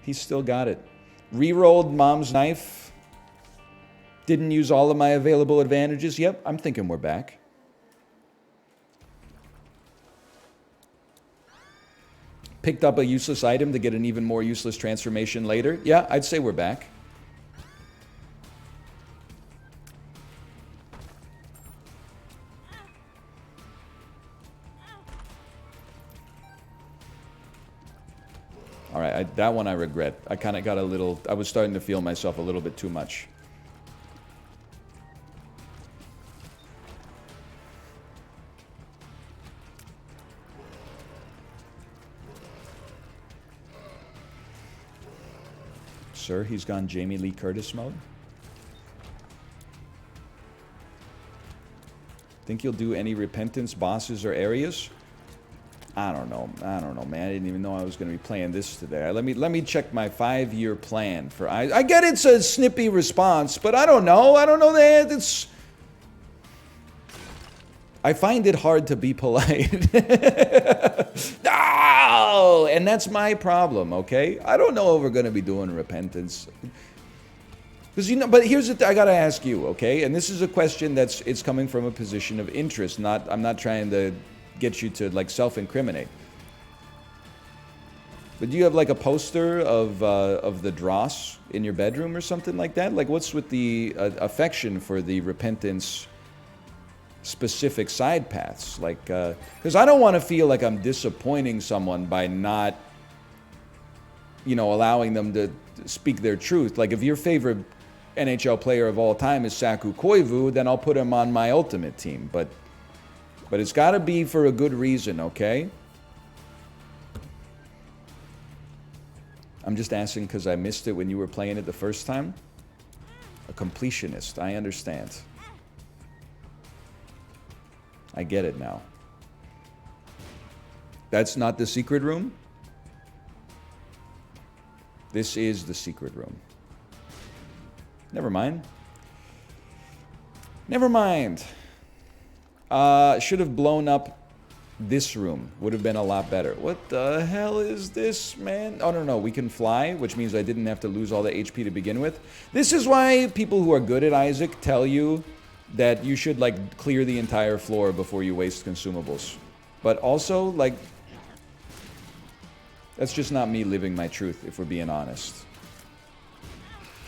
He's still got it. Rerolled Mom's Knife. Didn't use all of my available advantages. Yep, I'm thinking we're back. Picked up a useless item to get an even more useless transformation later. Yeah, I'd say we're back. All right, that one I regret. I kind of got a little... I was starting to feel myself a little bit too much. Sir, he's gone Jamie Lee Curtis mode. Think you'll do any repentance bosses or areas? I don't know, man. I didn't even know I was going to be playing this today. Let me check my 5-year plan for... I get it's a snippy response, but I don't know. I don't know that it's... I find it hard to be polite. No! And that's my problem, okay? I don't know if we're going to be doing repentance. Because, you know, but here's the thing I got to ask you, okay? And this is a question it's coming from a position of interest. I'm not trying to get you to, like, self-incriminate. But do you have, like, a poster of the Dross in your bedroom or something like that? Like, what's with the affection for the repentance specific side paths? Like, because I don't want to feel like I'm disappointing someone by not, you know, allowing them to speak their truth. Like, if your favorite NHL player of all time is Saku Koivu, then I'll put him on my ultimate team. But it's got to be for a good reason, okay? I'm just asking because I missed it when you were playing it the first time. A completionist, I understand. I get it now. That's not the secret room? This is the secret room. Never mind. Never mind. Should have blown up this room. Would have been a lot better. What the hell is this, man? Oh, no, we can fly, which means I didn't have to lose all the HP to begin with. This is why people who are good at Isaac tell you that you should, like, clear the entire floor before you waste consumables. But also, like, that's just not me living my truth, if we're being honest.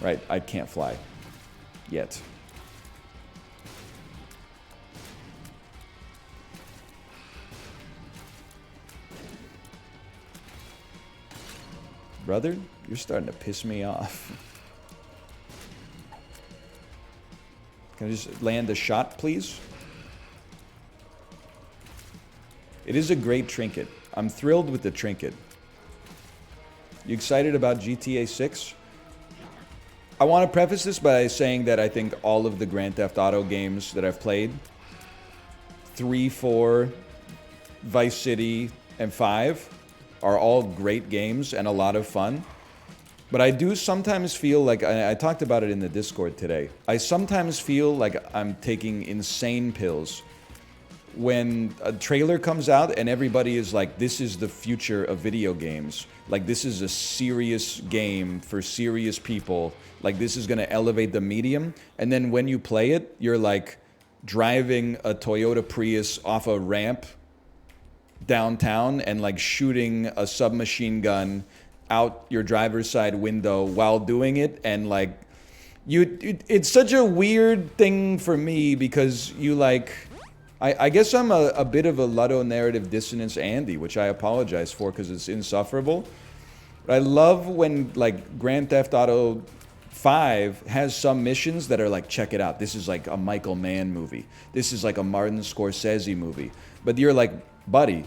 Right, I can't fly. Yet. Brother, you're starting to piss me off. Can I just land a shot, please? It is a great trinket. I'm thrilled with the trinket. You excited about GTA 6? I want to preface this by saying that I think all of the Grand Theft Auto games that I've played, 3, 4, Vice City, and 5, are all great games and a lot of fun. But I do sometimes feel like, I talked about it in the Discord today, I sometimes feel like I'm taking insane pills when a trailer comes out and everybody is like, this is the future of video games. Like, this is a serious game for serious people. Like, this is going to elevate the medium. And then when you play it, you're like driving a Toyota Prius off a ramp downtown and like shooting a submachine gun out your driver's side window while doing it. And like, it's such a weird thing for me because you like, I guess I'm a bit of a Luddo narrative dissonance Andy, which I apologize for because it's insufferable. But I love when like Grand Theft Auto 5 has some missions that are like, check it out, this is like a Michael Mann movie. This is like a Martin Scorsese movie. But you're like, buddy,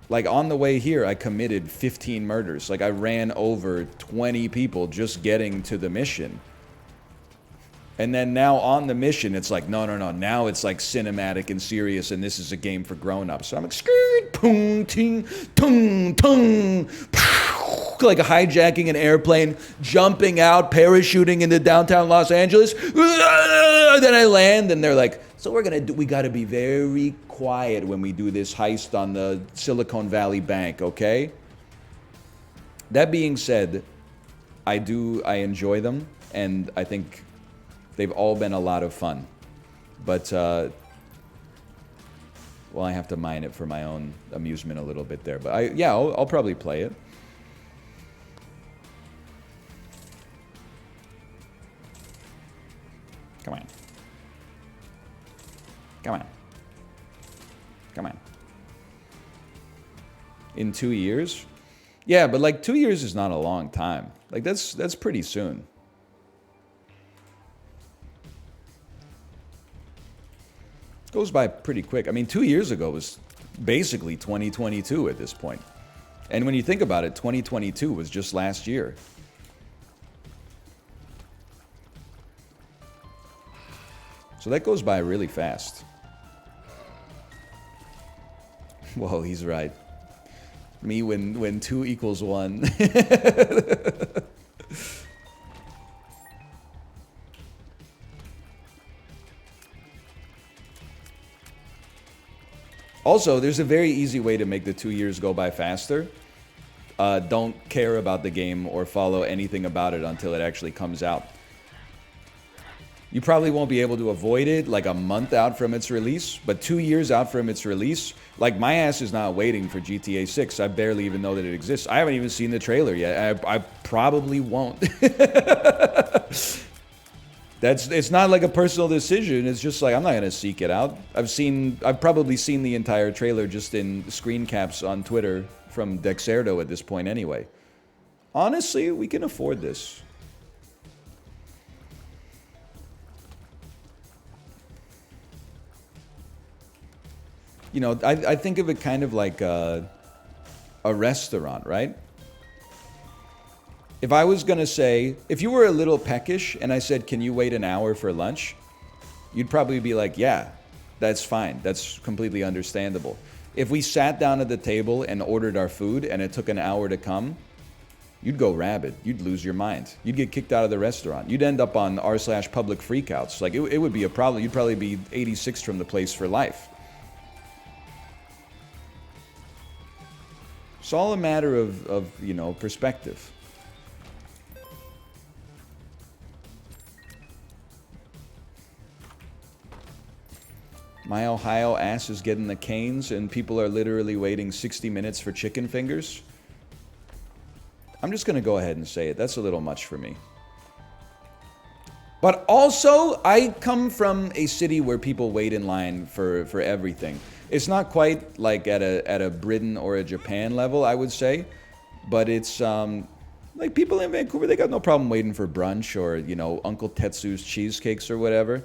like on the way here, I committed 15 murders. Like I ran over 20 people just getting to the mission. And then now on the mission, it's like, no. Now it's like cinematic and serious, and this is a game for grown-ups. So I'm like, skirt, boom, ting, tung, tung, like hijacking an airplane, jumping out, parachuting into downtown Los Angeles. Then I land, and they're like, so we gotta be very quiet when we do this heist on the Silicon Valley Bank, okay? That being said, I enjoy them, and I think they've all been a lot of fun. But, well, I have to mine it for my own amusement a little bit there. But yeah, I'll probably play it. Come on. Come on. Come on. In 2 years? Yeah, but like 2 years is not a long time. Like that's pretty soon. It goes by pretty quick. I mean, 2 years ago was basically 2022 at this point. And when you think about it, 2022 was just last year. So that goes by really fast. Whoa, he's right. Me when 2 equals 1. Also, there's a very easy way to make the 2 years go by faster. Don't care about the game or follow anything about it until it actually comes out. You probably won't be able to avoid it like a month out from its release, but 2 years out from its release, like my ass is not waiting for GTA 6. I barely even know that it exists. I haven't even seen the trailer yet. I probably won't. It's not like a personal decision. It's just like I'm not gonna seek it out. I've probably seen the entire trailer just in screen caps on Twitter from Dexerto at this point anyway. Honestly, we can afford this. You know, I think of it kind of like a restaurant, right? If I was going to say, if you were a little peckish and I said, can you wait an hour for lunch? You'd probably be like, yeah, that's fine. That's completely understandable. If we sat down at the table and ordered our food and it took an hour to come, you'd go rabid. You'd lose your mind. You'd get kicked out of the restaurant. You'd end up on r/public freakouts. Like, it would be a problem. You'd probably be 86 from the place for life. It's all a matter of you know, perspective. My Ohio ass is getting the canes and people are literally waiting 60 minutes for chicken fingers. I'm just gonna go ahead and say it. That's a little much for me. But also, I come from a city where people wait in line for everything. It's not quite like at a Britain or a Japan level, I would say. But it's, like people in Vancouver, they got no problem waiting for brunch or, you know, Uncle Tetsu's cheesecakes or whatever.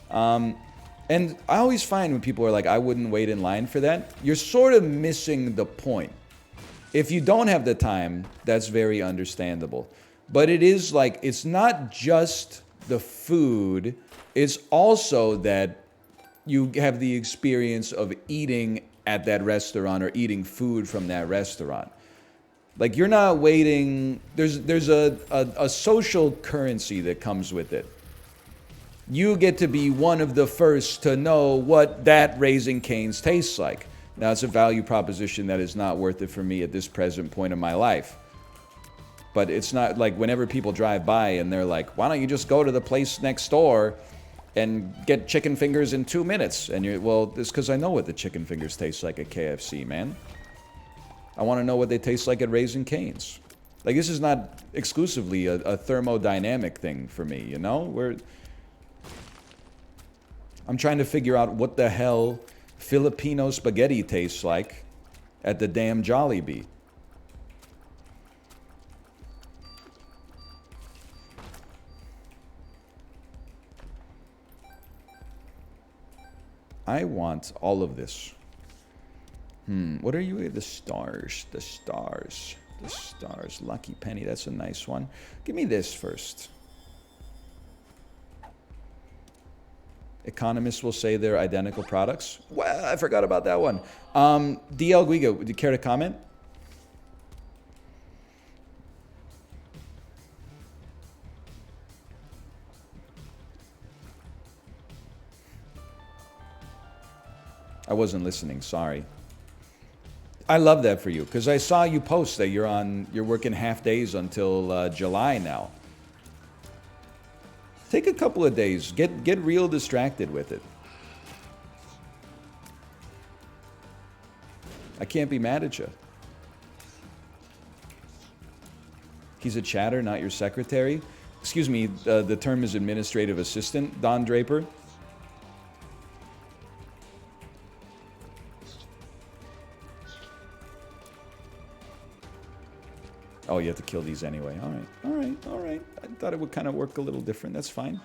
And I always find when people are like, I wouldn't wait in line for that, you're sort of missing the point. If you don't have the time, that's very understandable. But it is like, it's not just the food, it's also that you have the experience of eating at that restaurant or eating food from that restaurant. Like, you're not waiting, there's a social currency that comes with it. You get to be one of the first to know what that Raising Cane's tastes like. Now, it's a value proposition that is not worth it for me at this present point in my life. But it's not like whenever people drive by and they're like, why don't you just go to the place next door and get chicken fingers in 2 minutes? And you're, well, it's because I know what the chicken fingers taste like at KFC, man. I want to know what they taste like at Raising Cane's. Like, this is not exclusively a thermodynamic thing for me, you know? I'm trying to figure out what the hell Filipino spaghetti tastes like at the damn Jollibee. I want all of this. What are you? The stars. The stars. The stars. Lucky penny. That's a nice one. Give me this first. Economists will say they're identical products. Well, I forgot about that one. DL Guigo, would you care to comment? I wasn't listening, sorry. I love that for you, because I saw you post that you're working half days until July now. Take a couple of days. Get real distracted with it. I can't be mad at you. He's a chatter, not your secretary. Excuse me, the term is administrative assistant, Don Draper. Oh, you have to kill these anyway. All right, all right, all right. I thought it would kind of work a little different. That's fine.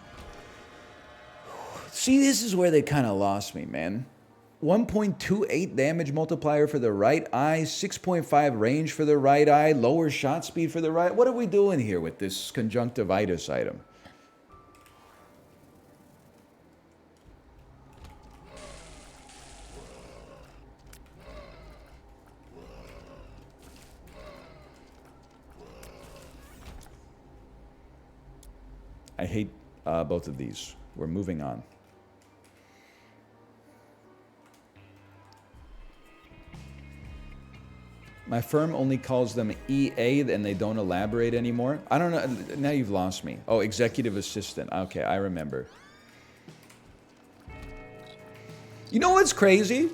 See, this is where they kind of lost me, man. 1.28 damage multiplier for the right eye, 6.5 range for the right eye, lower shot speed for the right. What are we doing here with this conjunctivitis item? I hate both of these. We're moving on. My firm only calls them EA and they don't elaborate anymore. I don't know. Now you've lost me. Oh, executive assistant. Okay, I remember. You know what's crazy?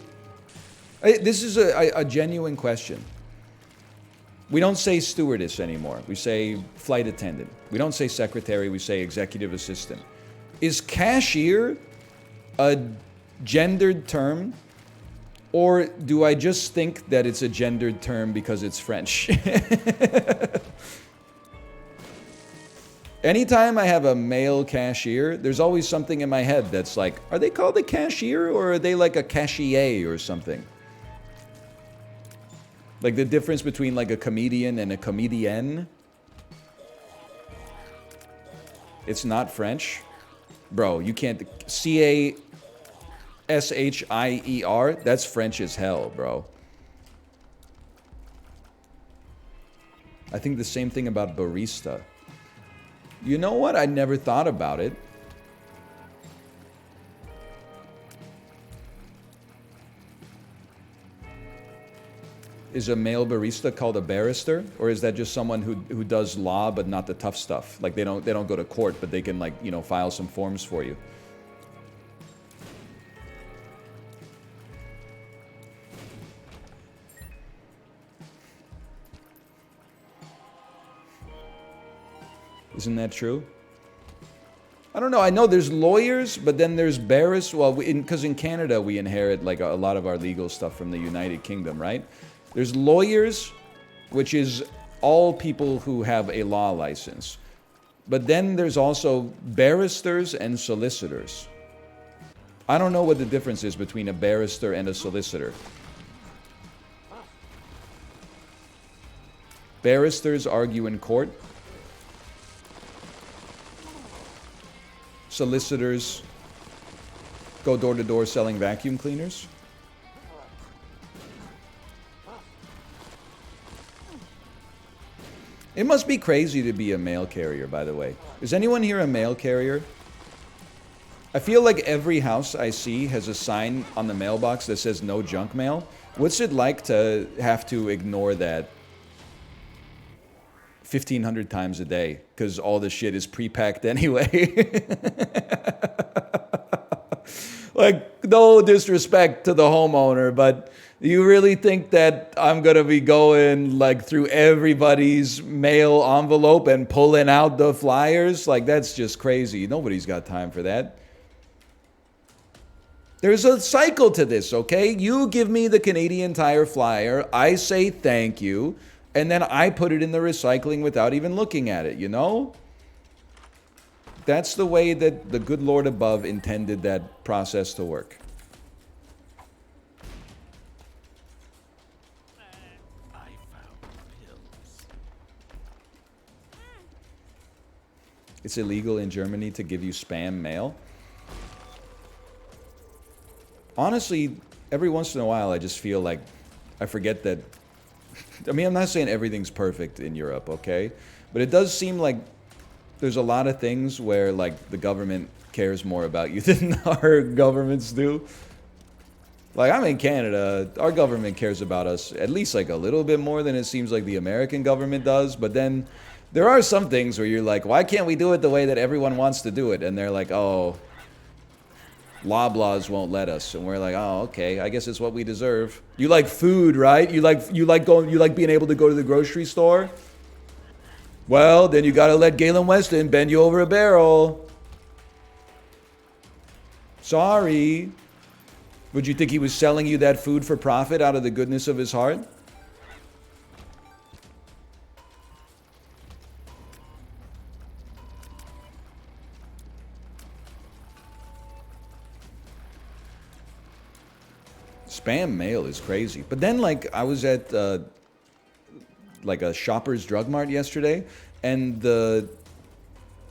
This is a genuine question. We don't say stewardess anymore. We say flight attendant. We don't say secretary. We say executive assistant. Is cashier a gendered term? Or do I just think that it's a gendered term because it's French? Anytime I have a male cashier, there's always something in my head that's like, are they called a cashier or are they like a cashier or something? Like the difference between like a comedian and a comedienne. It's not French. Bro, you can't... C-A-S-H-I-E-R? That's French as hell, bro. I think the same thing about barista. You know what? I never thought about it. Is a male barista called a barrister, or is that just someone who does law but not the tough stuff? Like they don't go to court, but they can, like, you know, file some forms for you. Isn't that true? I don't know. I know there's lawyers, but then there's barristers. Well, because in Canada we inherit like a lot of our legal stuff from the United Kingdom, right? There's lawyers, which is all people who have a law license. But then there's also barristers and solicitors. I don't know what the difference is between a barrister and a solicitor. Barristers argue in court. Solicitors go door to door selling vacuum cleaners. It must be crazy to be a mail carrier, by the way. Is anyone here a mail carrier? I feel like every house I see has a sign on the mailbox that says no junk mail. What's it like to have to ignore that 1,500 times a day because all the shit is pre-packed anyway? Like, no disrespect to the homeowner, but you really think that I'm going to be going like through everybody's mail envelope and pulling out the flyers? Like, that's just crazy. Nobody's got time for that. There's a cycle to this, okay? You give me the Canadian Tire flyer, I say thank you, and then I put it in the recycling without even looking at it, you know? That's the way that the good Lord above intended that process to work. It's illegal in Germany to give you spam mail. Honestly, every once in a while I just feel like I forget that. I mean, I'm not saying everything's perfect in Europe, okay? But it does seem like there's a lot of things where, like, the government cares more about you than our governments do. Like, I'm in Canada. Our government cares about us at least like a little bit more than it seems like the American government does. But then there are some things where you're like, why can't we do it the way that everyone wants to do it? And they're like, oh, Loblaws won't let us. And we're like, oh, okay, I guess it's what we deserve. You like food, right? You like being able to go to the grocery store? Well, then you gotta let Galen Weston bend you over a barrel. Sorry. Would you think he was selling you that food for profit out of the goodness of his heart? Spam mail is crazy. But then, like, I was at like a Shoppers Drug Mart yesterday, and the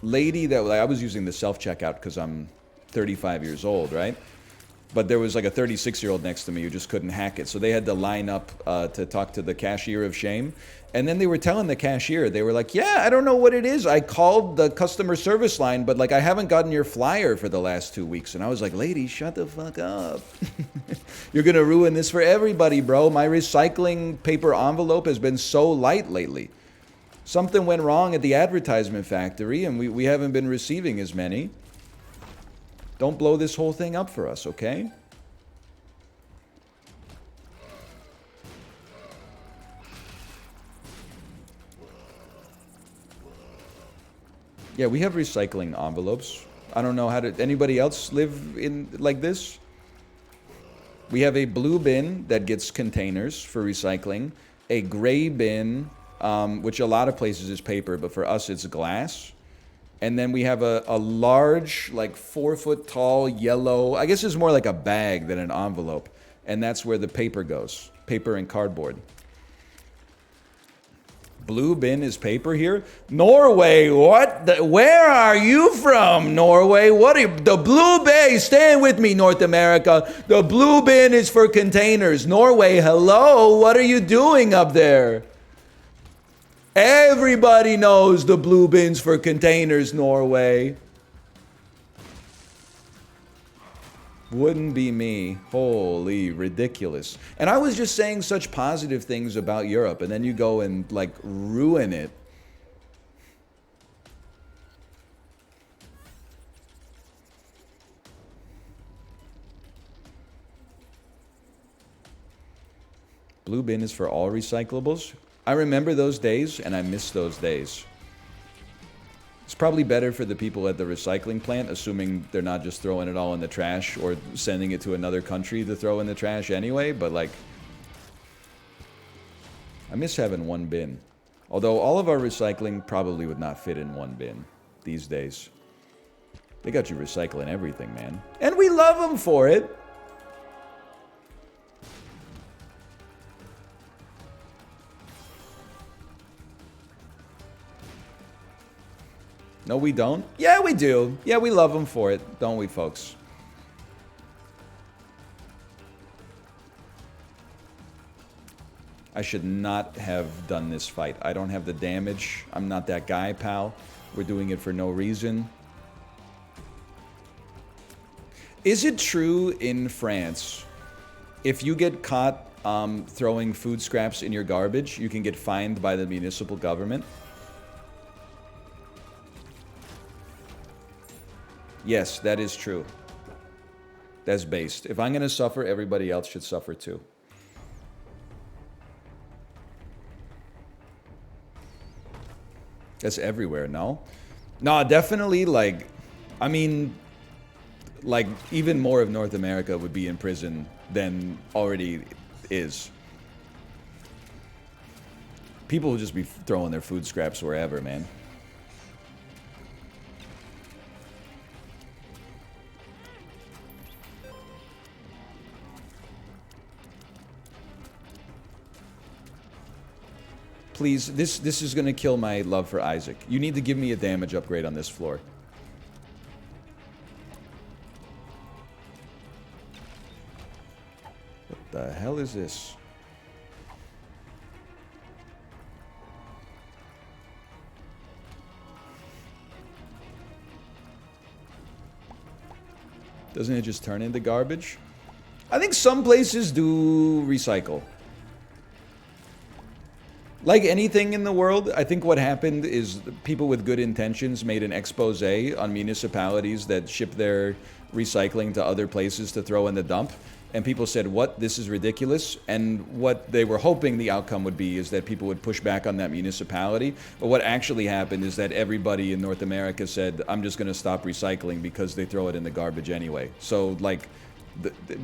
lady that, like, I was using the self-checkout because I'm 35 years old, right? But there was like a 36-year-old next to me who just couldn't hack it. So they had to line up to talk to the cashier of shame. And then they were telling the cashier, they were like, yeah, I don't know what it is. I called the customer service line, but like I haven't gotten your flyer for the last 2 weeks. And I was like, lady, shut the fuck up. You're going to ruin this for everybody, bro. My recycling paper envelope has been so light lately. Something went wrong at the advertisement factory, and we haven't been receiving as many. Don't blow this whole thing up for us, okay? Yeah, we have recycling envelopes. I don't know how to... Anybody else live in like this? We have a blue bin that gets containers for recycling. A gray bin, which a lot of places is paper, but for us it's glass. And then we have a large, like 4-foot tall, yellow, I guess it's more like a bag than an envelope. And that's where the paper goes. Paper and cardboard. Blue bin is paper here? Norway, what? Where are you from, Norway? What are you, the blue bay, stand with me, North America. The blue bin is for containers. Norway, hello, what are you doing up there? Everybody knows the blue bins for containers, Norway. Wouldn't be me. Holy ridiculous. And I was just saying such positive things about Europe, and then you go and like ruin it. Blue bin is for all recyclables. I remember those days, and I miss those days. It's probably better for the people at the recycling plant, assuming they're not just throwing it all in the trash or sending it to another country to throw in the trash anyway, but like, I miss having one bin. Although all of our recycling probably would not fit in one bin these days. They got you recycling everything, man. And we love them for it. No, we don't? Yeah, we do. Yeah, we love them for it, don't we, folks? I should not have done this fight. I don't have the damage. I'm not that guy, pal. We're doing it for no reason. Is it true in France, if you get caught throwing food scraps in your garbage, you can get fined by the municipal government? Yes, that is true. That's based. If I'm going to suffer, everybody else should suffer too. That's everywhere, no? No, definitely, like, I mean, like, even more of North America would be in prison than already is. People will just be throwing their food scraps wherever, man. Please, this is going to kill my love for Isaac. You need to give me a damage upgrade on this floor. What the hell is this? Doesn't it just turn into garbage? I think some places do recycle. Like anything in the world, I think what happened is people with good intentions made an expose on municipalities that ship their recycling to other places to throw in the dump. And people said, what? This is ridiculous. And what they were hoping the outcome would be is that people would push back on that municipality. But what actually happened is that everybody in North America said, I'm just going to stop recycling because they throw it in the garbage anyway. So, like,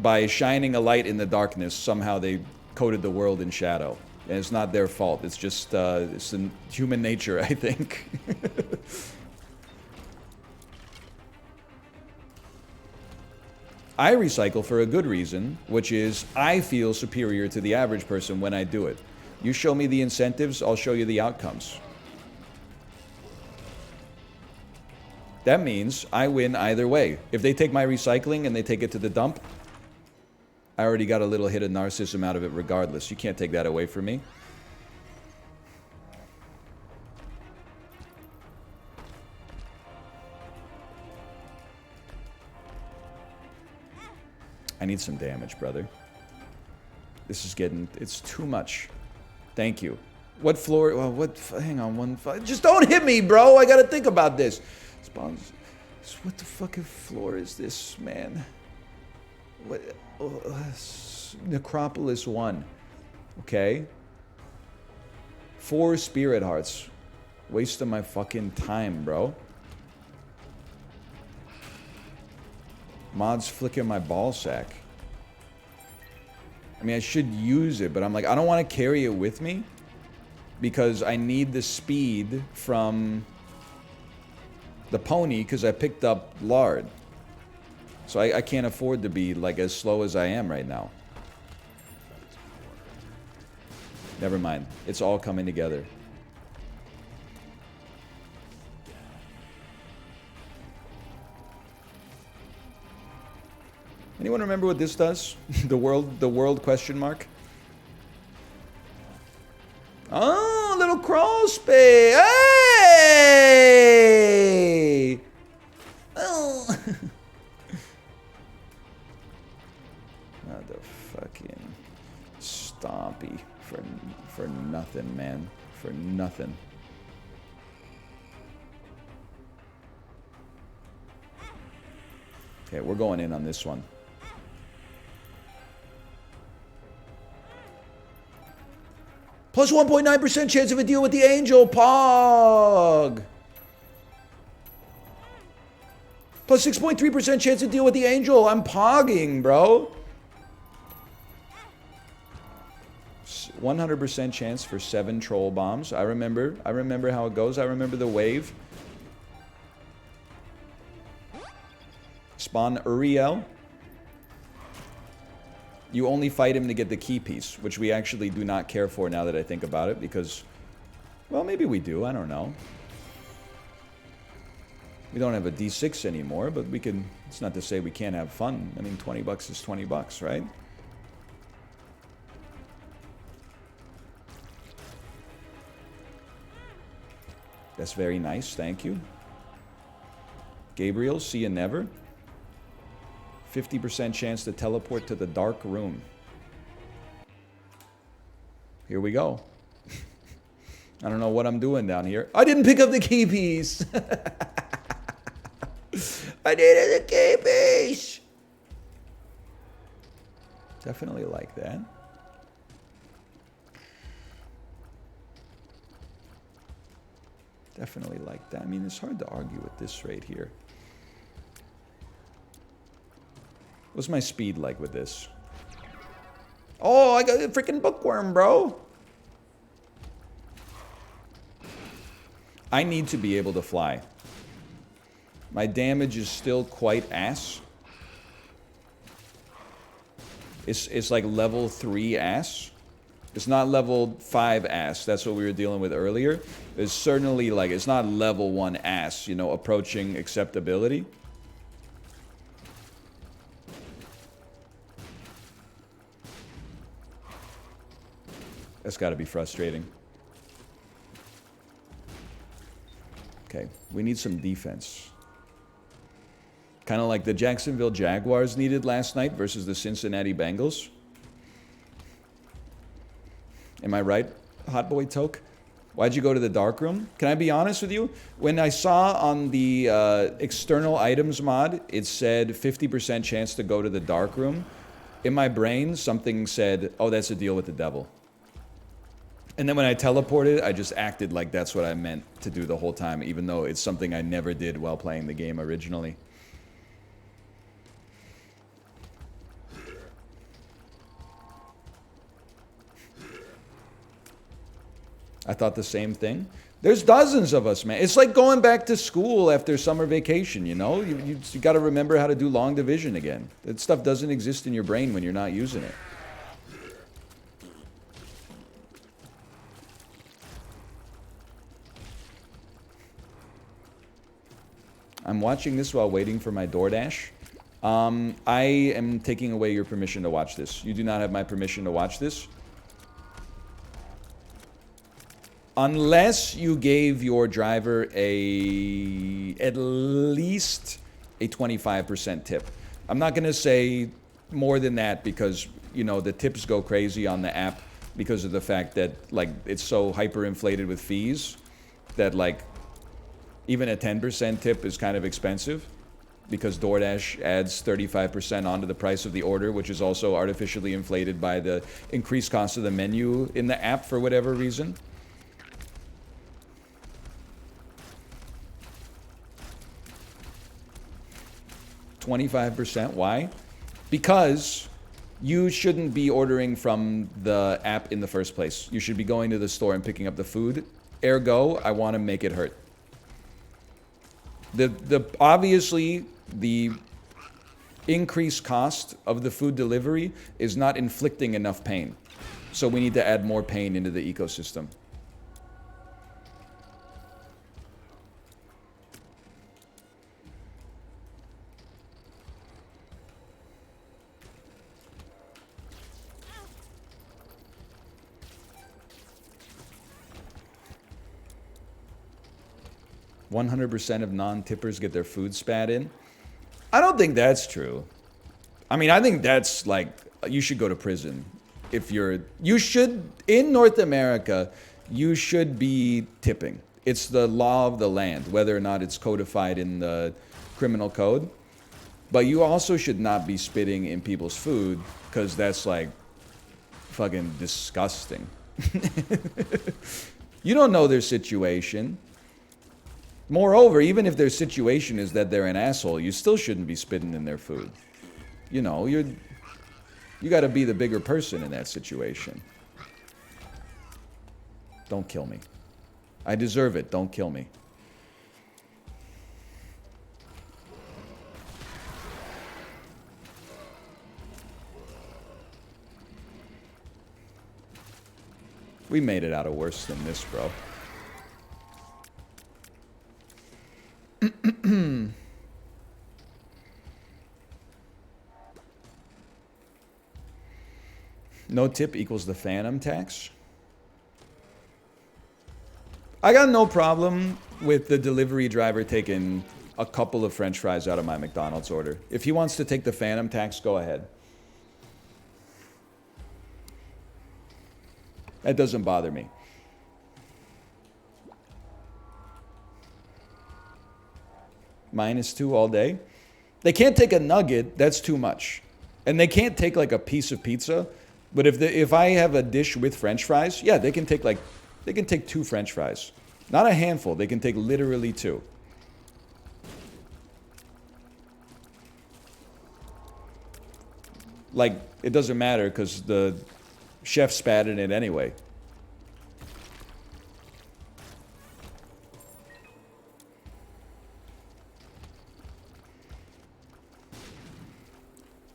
by shining a light in the darkness, somehow they coated the world in shadow. And it's not their fault. It's just, it's in human nature, I think. I recycle for a good reason, which is I feel superior to the average person when I do it. You show me the incentives, I'll show you the outcomes. That means I win either way. If they take my recycling and they take it to the dump, I already got a little hit of narcissism out of it regardless. You can't take that away from me. I need some damage, brother. This is getting... It's too much. Thank you. What floor... Well, what... Hang on. Just don't hit me, bro! I gotta think about this. Spawns... What the fucking floor is this, man? What... Necropolis 1. Okay. 4 spirit hearts. Wasting my fucking time, bro. Mod's flicking my ball sack. I mean, I should use it, but I'm like, I don't want to carry it with me because I need the speed from the pony because I picked up lard. So I can't afford to be like as slow as I am right now. Never mind. It's all coming together. Anyone remember what this does? The world question mark? Oh, little crawl space. Hey! Oh. Not the fucking stompy for nothing, man. For nothing. Okay, we're going in on this one. Plus 1.9% chance of a deal with the angel. Pog. Plus 6.3% chance to deal with the angel. I'm pogging, bro. 100% chance for 7 troll bombs. I remember how it goes. I remember the wave. Spawn Uriel. You only fight him to get the key piece, which we actually do not care for now that I think about it, because, well, maybe we do. I don't know. We don't have a D6 anymore, but we can... It's not to say we can't have fun. I mean, 20 bucks is 20 bucks, right? That's very nice. Thank you. Gabriel, see you never. 50% chance to teleport to the dark room. Here we go. I don't know what I'm doing down here. I didn't pick up the key piece. I needed the key piece. Definitely like that. Definitely like that. I mean, it's hard to argue with this right here. What's my speed like with this? Oh, I got a freaking bookworm, bro. I need to be able to fly. My damage is still quite ass. It's like level 3 ass. It's not level 5 ass. That's what we were dealing with earlier. It's certainly like, it's not level 1 ass, you know, approaching acceptability. That's got to be frustrating. Okay, we need some defense. Kind of like the Jacksonville Jaguars needed last night versus the Cincinnati Bengals. Am I right, Hot Boy Toke? Why'd you go to the dark room? Can I be honest with you? When I saw on the external items mod, it said 50% chance to go to the dark room. In my brain, something said, oh, that's a deal with the devil. And then when I teleported, I just acted like that's what I meant to do the whole time, even though it's something I never did while playing the game originally. I thought the same thing. There's dozens of us, man. It's like going back to school after summer vacation, you know? You got to remember how to do long division again. That stuff doesn't exist in your brain when you're not using it. I'm watching this while waiting for my DoorDash. I am taking away your permission to watch this. You do not have my permission to watch this. Unless you gave your driver at least a 25% tip. I'm not going to say more than that because, you know, the tips go crazy on the app because of the fact that, like, it's so hyperinflated with fees that, like, even a 10% tip is kind of expensive because DoorDash adds 35% onto the price of the order, which is also artificially inflated by the increased cost of the menu in the app for whatever reason. $25%. Why? Because you shouldn't be ordering from the app in the first place. You should be going to the store and picking up the food. Ergo, I want to make it hurt. Obviously, the increased cost of the food delivery is not inflicting enough pain. So we need to add more pain into the ecosystem. 100% of non-tippers get their food spat in. I don't think that's true. I mean, I think that's like, you should go to prison. You should, in North America, you should be tipping. It's the law of the land, whether or not it's codified in the criminal code. But you also should not be spitting in people's food, because that's like fucking disgusting. You don't know their situation. Moreover, even if their situation is that they're an asshole, you still shouldn't be spitting in their food. You know, you got to be the bigger person in that situation. Don't kill me. I deserve it. Don't kill me. We made it out of worse than this, bro. No tip equals the phantom tax. I got no problem with the delivery driver taking a couple of French fries out of my McDonald's order. If he wants to take the phantom tax, go ahead. That doesn't bother me. -2 all day. They can't take a nugget, that's too much. And they can't take like a piece of pizza. But if I have a dish with French fries, yeah, they can take 2 French fries. Not a handful, they can take literally 2. Like, it doesn't matter because the chef spat in it anyway.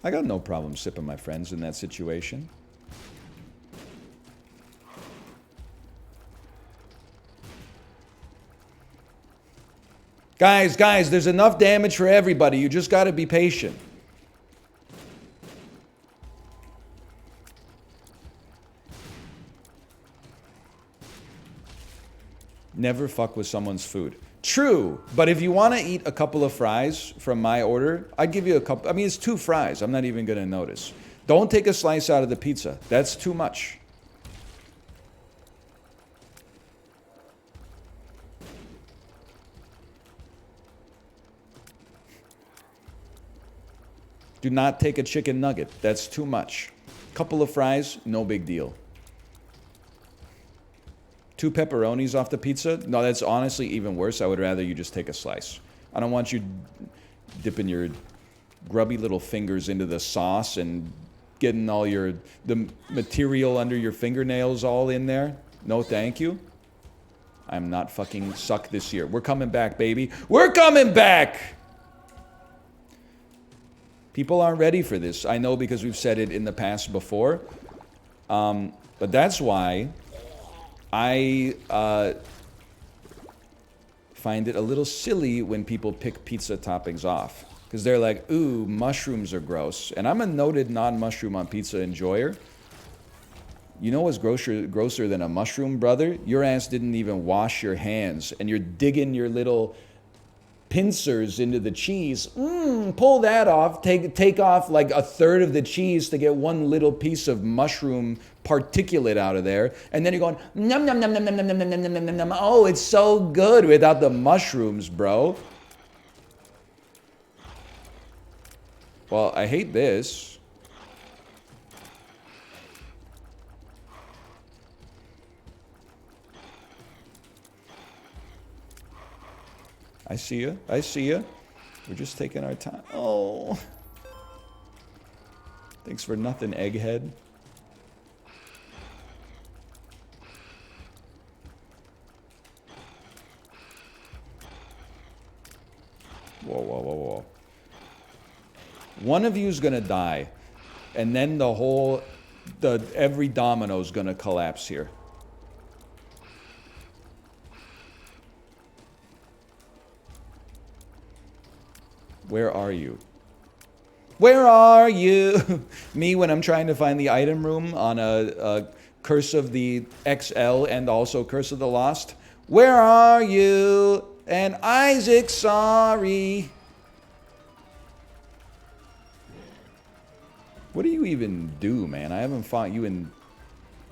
I got no problem sipping my friends in that situation. Guys, there's enough damage for everybody. You just got to be patient. Never fuck with someone's food. True, but if you want to eat a couple of fries from my order, I'd give you a couple. I mean, it's 2 fries. I'm not even going to notice. Don't take a slice out of the pizza. That's too much. Do not take a chicken nugget. That's too much. Couple of fries, no big deal. 2 pepperonis off the pizza? No, that's honestly even worse. I would rather you just take a slice. I don't want you dipping your grubby little fingers into the sauce and getting all the material under your fingernails all in there. No, thank you. I'm not fucking suck this year. We're coming back, baby. We're coming back! People aren't ready for this. I know because we've said it in the past before. But that's why I find it a little silly when people pick pizza toppings off. Because they're like, ooh, mushrooms are gross. And I'm a noted non-mushroom on pizza enjoyer. You know what's grosser than a mushroom, brother? Your ass didn't even wash your hands. And you're digging your little pincers into the cheese. Pull that off. Take off like a third of the cheese to get one little piece of mushroom particulate out of there. And then you're going, num, num, num, num, num, num, num, num, num, num, num. Oh, it's so good without the mushrooms, bro. Well, I hate this. I see you. I see you. We're just taking our time. Oh. Thanks for nothing, egghead. Whoa, whoa, whoa, whoa. One of you's gonna die, and then every domino's gonna collapse here. Where are you? Where are you? Me when I'm trying to find the item room on a Curse of the XL and also Curse of the Lost. Where are you? And Isaac, sorry. What do you even do, man? I haven't fought you in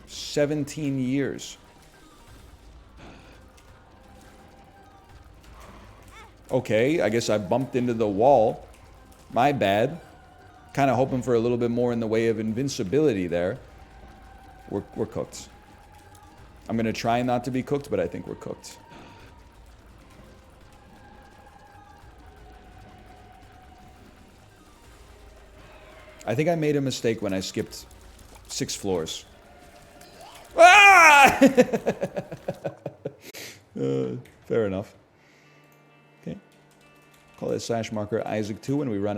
17 years. Okay, I guess I bumped into the wall. My bad. Kind of hoping for a little bit more in the way of invincibility there. We're cooked. I'm going to try not to be cooked, but I think we're cooked. I think I made a mistake when I skipped 6 floors. Ah! Fair enough. Okay. Call that slash marker Isaac 2 when we run it